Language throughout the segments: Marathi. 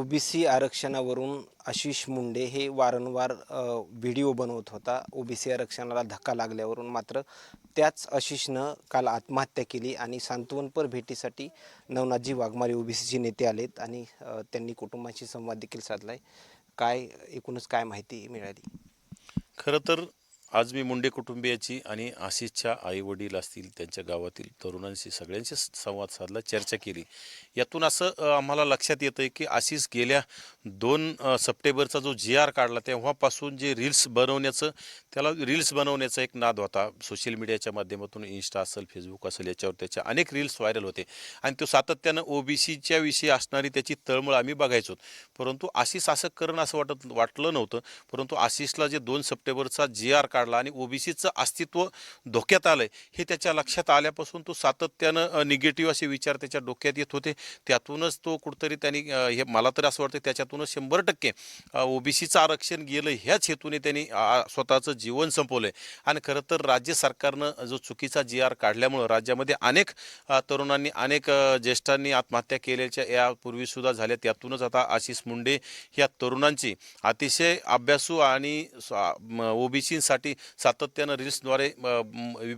ओबीसी आरक्षणावरून आशिष मुंडे हे वारंवार व्हिडिओ बनवत होता. ओबीसी आरक्षणाला धक्का लागल्यावरून मात्र त्याच आशिषनं काल आत्महत्या केली आणि सांत्वनपर भेटीसाठी नवनाथजी वाघमारे ओबीसीचे नेते आलेत आणि त्यांनी कुटुंबाशी संवाद देखील साधलाय. एकूणच काय माहिती मिळाली? खरं तर आज मी मुंडे कुटुंबियाची आणि आशिषच्या आई-वडील असतील, त्यांच्या गावातील तरुणांशी सगळ्यांशी संवाद साधला, चर्चा केली. यातून असं आम्हाला लक्षात येतंय, की आशिष गेल्या 2 सप्टेंबरचा जो जी-आर काढला, तेव्हापासून जे त्याला रील्स बनवण्याचा एक नाद होता. सोशल मीडियाच्या माध्यमातून इन्स्टा असेल, फेसबुक असेल, याच्यावर त्याच्या अनेक रील्स व्हायरल होते आणि तो सातत्यानं ओबीसीच्या विषयी असणारी त्याची तळमळ आम्ही बघायचो. परंतु आशिष असं करणं असं वाटलं नव्हतं. परंतु आशिषला जे 2 सप्टेंबरचा जी-आर काढला आणि ओबीसीचं अस्तित्व धोक्यात आलंय, हे त्याच्या लक्षात आल्यापासून तो सातत्यानं निगेटिव्ह असे विचार त्याच्या डोक्यात येत होते. त्यातूनच तो कुठेतरी त्यांनी हे मला तर असं वाटतं त्याच्यातूनच 100% ओबीसीचं आरक्षण गेलं ह्याच हेतूने त्यांनी स्वतःचं जीवन संपवलंय. आणि खरं तर राज्य सरकारनं जो चुकीचा जी-आर काढल्यामुळं राज्यामध्ये अनेक तरुणांनी अनेक ज्येष्ठांनी आत्महत्या केल्याच्या यापूर्वीसुद्धा झाल्या. त्यातूनच आता आशिष मुंडे ह्या तरुणांची अतिशय अभ्यासू आणि ओबीसीसाठी सातत्यानं रील्सद्वारे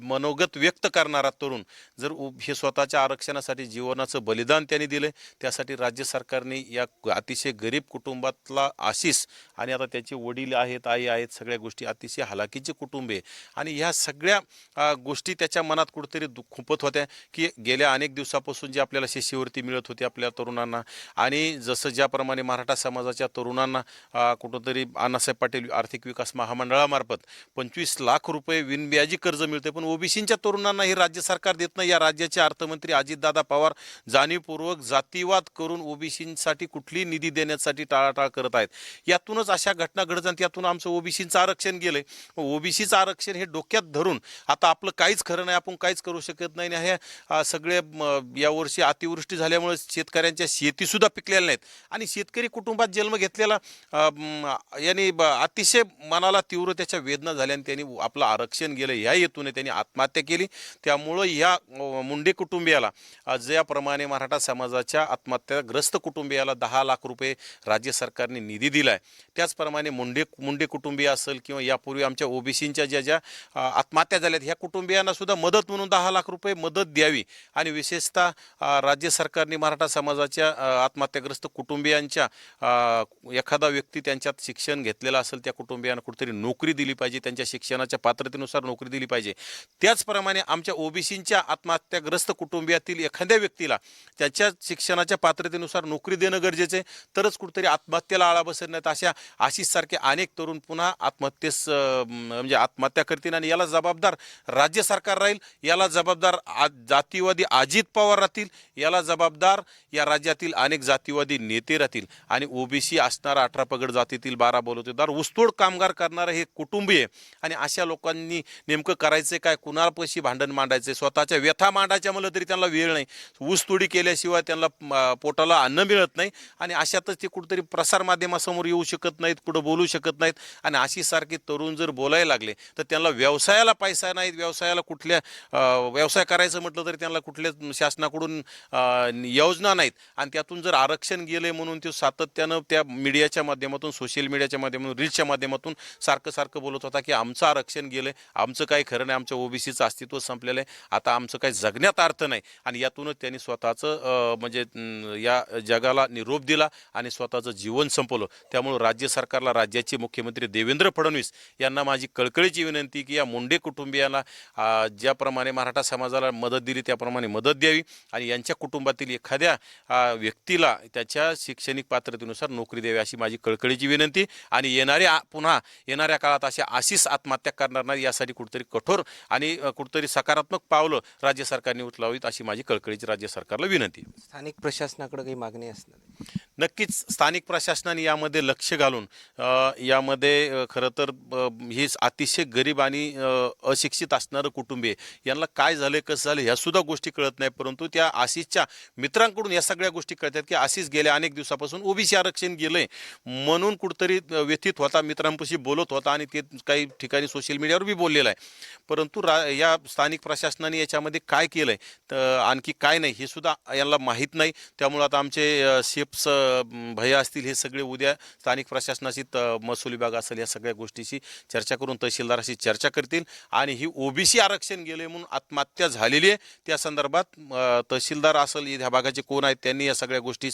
मनोगत व्यक्त करणारा तरुण जर हे स्वतःच्या आरक्षणासाठी जीवनाचं बलिदान त्यांनी दिलं. त्यासाठी राज्य सरकारने या अतिशय गरीब कुटुंबातला आशिष आणि आता त्याचे वडील आहेत, आई आहेत, सगळ्या गोष्टी अतिशय हलाखीचे कुटुंब आहे आणि ह्या सगळ्या गोष्टी त्याच्या मनात कुठेतरी खुपत होत्या, की गेल्या अनेक दिवसापासून जी आपल्याला शिष्यवृत्ती मिळत होती आपल्या तरुणांना आणि जसं ज्याप्रमाणे मराठा समाजाच्या तरुणांना कुठंतरी अण्णासाहेब पाटील आर्थिक विकास महामंडळामार्फत 25 लाख रुपये बिनव्याजी कर्ज मिळते, पण ओबीसीच्या तरुणांना हे राज्य सरकार देत नाही. या राज्याचे अर्थमंत्री अजितदादा पवार जाणीवपूर्वक जातीवाद करून ओबीसीसाठी कुठलीही निधी देण्यासाठी टाळाटाळ करत आहेत. यातूनच अशा घटना घडत आणि त्यातून आमचं ओबीसीचं आरक्षण गेलंय. ओबीसीचं आरक्षण हे डोक्यात धरून आता आपलं काहीच खरं नाही, आपण काहीच करू शकत नाही. आणि हे सगळे यावर्षी अतिवृष्टी झाल्यामुळे शेतकऱ्यांच्या शेतीसुद्धा पिकलेल्या नाहीत आणि शेतकरी कुटुंबात जन्म घेतलेला यांनी अतिशय मनाला तीव्र त्याच्या वेदना झाल्या आणि त्यांनी आपलं आरक्षण गेलं ह्या हेतूने त्यांनी आत्महत्या केली. त्यामुळं या मुंडे कुटुंबियाला ज्याप्रमाणे मराठा समाजाच्या आत्महत्याग्रस्त कुटुंबियाला 10 लाख रुपये राज्य सरकारने निधी दिलाय, त्याचप्रमाणे मुंडे कुटुंबीय असेल किंवा यापूर्वी आमच्या ओबीसींच्या ज्या आत्महत्या झाल्यात ह्या कुटुंबियांना सुद्धा मदत म्हणून 10 लाख रुपये मदत द्यावी आणि विशेषतः राज्य सरकारने मराठा समाजाच्या आत्महत्याग्रस्त कुटुंबियांच्या एखादा व्यक्ती त्यांच्यात शिक्षण घेतलेलं असेल त्या कुटुंबियांना कुठेतरी नोकरी दिली पाहिजे, त्यांच्या शिक्षणाच्या पात्रतेनुसार नोकरी दिली पाहिजे. त्याचप्रमाणे आमच्या ओबीसींच्या आत्महत्याग्रस्त कुटुंबियातील एखाद्या व्यक्तीला त्याच्या शिक्षणाच्या पात्रतेनुसार नोकरी देणं गरजेचं आहे, तरच कुठेतरी आत्महत्येला आळा बसत नाहीत. अशा आशिषसारखे अनेक तरुण पुन्हा म्हणजे आत्महत्या करतील आणि याला जबाबदार राज्य सरकार राहील, याला जबाबदार जातीवादी अजित पवार राहतील, याला जबाबदार या राज्यातील अनेक जातीवादी नेते राहतील आणि ओबीसी असणारा 18 पगड जातीतील 12 बलुतेदार ऊसतोड कामगार करणारे हे कुटुंबीय आणि अशा लोकांनी नेमकं करायचं काय, कुणापाशी भांडण मांडायचं, स्वतःच्या व्यथा मांडायच्या म्हणलं तरी त्यांना वेळ नाही. ऊसतोडी केल्याशिवाय त्यांना पोटाला अन्न मिळत नाही आणि अशातच ते कुठेतरी प्रसारमाध्यमासमोर येऊ शकत नाहीत, पुढं बोलू शकत नाहीत आणि अशीसारखे तरुण जर बोलायला लागले तर त्यांना व्यवसायाला पैसा नाहीत, व्यवसायाला व्यवसाय करायचं म्हटलं तरी त्यांना कुठल्या शासनाकडून योजना नाहीत आणि त्यातून जर आरक्षण गेले म्हणून ते सातत्यानं त्या मीडियाच्या माध्यमातून, सोशल मीडियाच्या माध्यमातून, रील्सच्या माध्यमातून सारखं बोलत होता की आमचं आरक्षण गेलंय, आमचं काही खरं नाही, आमच्या ओबीसीचं अस्तित्व संपलेलं आहे, आता आमचं काही जगण्यात अर्थ नाही आणि यातूनच त्यांनी स्वतःचं म्हणजे या जगाला निरोप दिला आणि स्वतःचं जीवन संपवलं. त्यामुळं राज्य सरकारला, राज्याचे मुख्यमंत्री देवेंद्र फडणवीस यांना माझी कळकळीची विनंती की या मुंडे कुटुंबियांना ज्याप्रमाणे मराठा समाजाला मदत दिली त्याप्रमाणे मदत द्यावी आणि यांच्या कुटुंबातील एखाद्या व्यक्तीला त्याच्या शैक्षणिक पात्रतेनुसार नोकरी द्यावी अशी माझी कळकळीची विनंती आणि पुन्हा येणाऱ्या काळात अशा आशिष आत्महत्या करणार नाही यासाठी कुठेतरी कठोर आणि कुठेतरी सकारात्मक पावलं राज्य सरकारने उचलावीत अशी माझी कळकळीची राज्य सरकारला विनंती. स्थानिक प्रशासनाकडे काही मागणी असणार? नक्कीच स्थानिक प्रशासनाने यामध्ये लक्ष घालून यामध्ये खरं तर हे अतिशय गरीब आणि अशिक्षित असणारं कुटुंबीय यांना काय झालं, कसं झालं ह्या सुद्धा गोष्टी कळत नाही. परंतु त्या आशिषच्या मित्रांकडून या सगळ्या गोष्टी कळतात की आशिष गेल्या अनेक दिवसापासून ओबीसी आरक्षण गेलंय म्हणून कुठेतरी व्यथित होता, मित्रांपाशी बोलत होता आणि ते काही ठिकाणी सोशल मीडियावर बी बोललेलं आहे. परंतु या स्थानिक प्रशासनाने याच्यामध्ये काय केलं आहे, तर आणखी काय नाही हे सुद्धा यांना माहीत नाही. त्यामुळं आता आमचे शेप्स भैया असतील, हे सगळे उद्या स्थानिक प्रशासनाशी महसूल विभाग असेल, या सगळ्या गोष्टीशी चर्चा करून तहसीलदाराशी चर्चा करतील. आणि ही ओबीसी आरक्षण गेले म्हणून आत्महत्या झालेली आहे, त्या संदर्भात तहसीलदार असेल, ह्या भागाचे कोण आहेत, त्यांनी या सगळ्या गोष्टी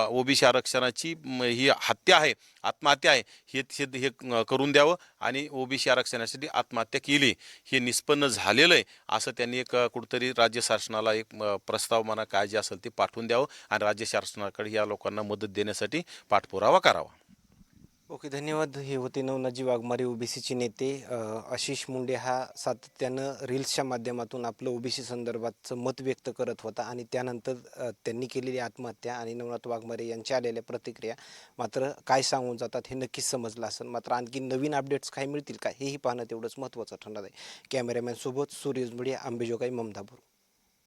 ओबीसी आरक्षणाची ही हत्या आहे, आत्महत्या आहे, हे करून द्यावं. आणि ओबीसी आरक्षणासाठी आत्महत्या केली हे निष्पन्न झालेलं आहे असं त्यांनी एक कुठंतरी राज्य शासनाला एक प्रस्ताव म्हणा काय जे असेल ते पाठवून द्यावं आणि राज्य शासनाकडे या लोकांना मदत देण्यासाठी पाठपुरावा करावा. ओके, धन्यवाद. हे होते नवनाथजी वाघमारे, ओबीसीचे नेते. आशिष मुंडे हा सातत्यानं रील्सच्या माध्यमातून आपलं ओबीसी संदर्भातचं मत व्यक्त करत होता आणि त्यानंतर त्यांनी केलेली आत्महत्या आणि नवनाथ वाघमारे यांच्या आलेल्या प्रतिक्रिया मात्र काय सांगून जातात हे नक्कीच समजलं असेल. मात्र आणखी नवीन अपडेट्स काय मिळतील का हेही पाहणं तेवढंच महत्त्वाचं ठरणार आहे. कॅमेरामॅन सोबत सूर्यज मुळे, अंबेजोगाई, ममदापूर.